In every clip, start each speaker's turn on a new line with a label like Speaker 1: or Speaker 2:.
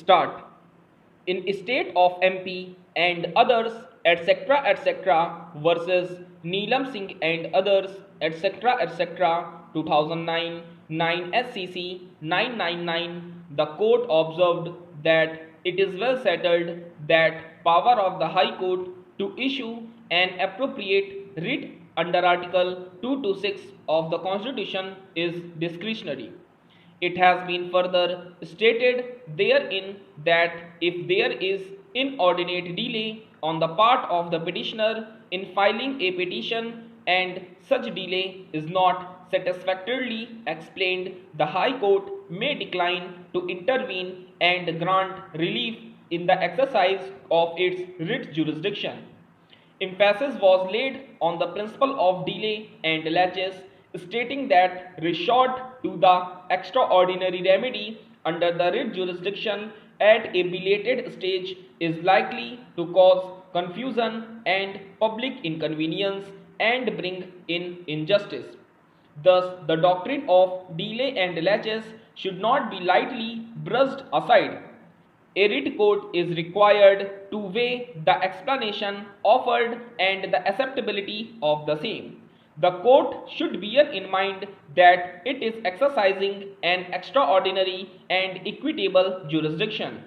Speaker 1: Start. In state of MP and others, etc. versus Neelam Singh and others, etc. 2009 9 SCC 999, the court observed that it is well settled that power of the High Court to issue an appropriate writ under Article 226 of the Constitution is discretionary. It has been further stated therein that if there is inordinate delay on the part of the petitioner in filing a petition and such delay is not satisfactorily explained, the High Court may decline to intervene and grant relief in the exercise of its writ jurisdiction. Emphasis was laid on the principle of delay and laches, stating that resort to the extraordinary remedy under the writ jurisdiction at a belated stage is likely to cause confusion and public inconvenience and bring in injustice. Thus, the doctrine of delay and laches should not be lightly brushed aside. A writ court is required to weigh the explanation offered and the acceptability of the same. The court should bear in mind that it is exercising an extraordinary and equitable jurisdiction.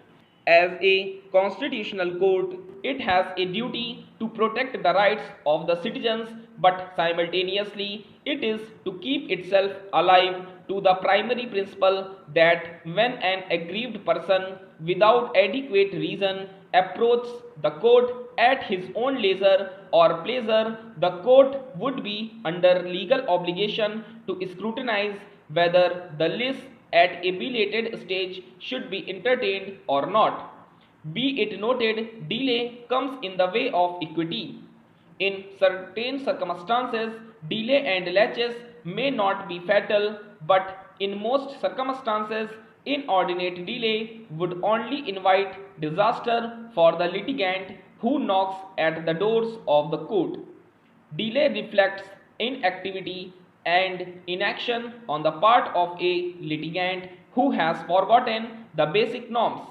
Speaker 1: As a constitutional court, it has a duty to protect the rights of the citizens, but simultaneously it is to keep itself alive to the primary principle that when an aggrieved person without adequate reason approaches the court at his own leisure or pleasure, the court would be under legal obligation to scrutinize whether the list at a belated stage should be entertained or not. Be it noted, delay comes in the way of equity. In certain circumstances, delay and laches may not be fatal, but in most circumstances, inordinate delay would only invite disaster for the litigant who knocks at the doors of the court. Delay reflects inactivity and inaction on the part of a litigant who has forgotten the basic norms.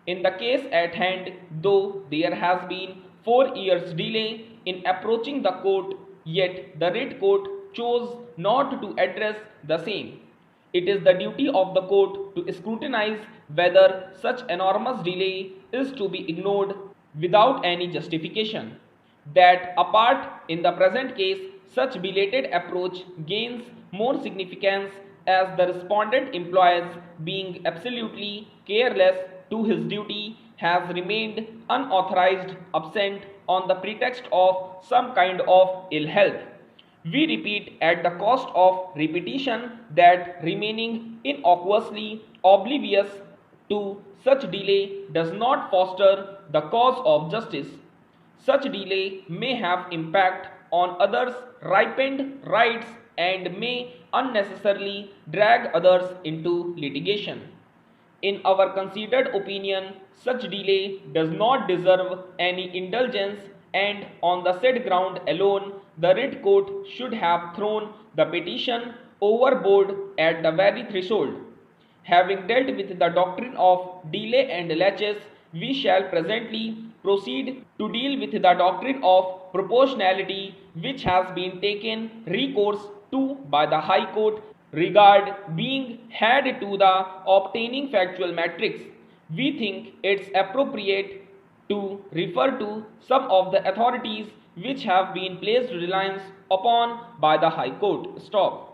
Speaker 1: In the case at hand, though there has been 4 years delay in approaching the court, yet the writ court chose not to address the same. It is the duty of the court to scrutinize whether such enormous delay is to be ignored without any justification. That apart, in the present case, such belated approach gains more significance as the respondent implies being absolutely careless to his duty has remained unauthorized absent on the pretext of some kind of ill health. We repeat at the cost of repetition that remaining innocuously oblivious to such delay does not foster the cause of justice. Such delay may have impact on others' ripened rights and may unnecessarily drag others into litigation. In our considered opinion, such delay does not deserve any indulgence, and on the said ground alone, the writ court should have thrown the petition overboard at the very threshold. Having dealt with the doctrine of delay and laches, we shall presently proceed to deal with the doctrine of proportionality, which has been taken recourse to by the High Court regard being had to the obtaining factual matrix. We think it's appropriate to refer to some of the authorities which have been placed reliance upon by the High Court. Stop.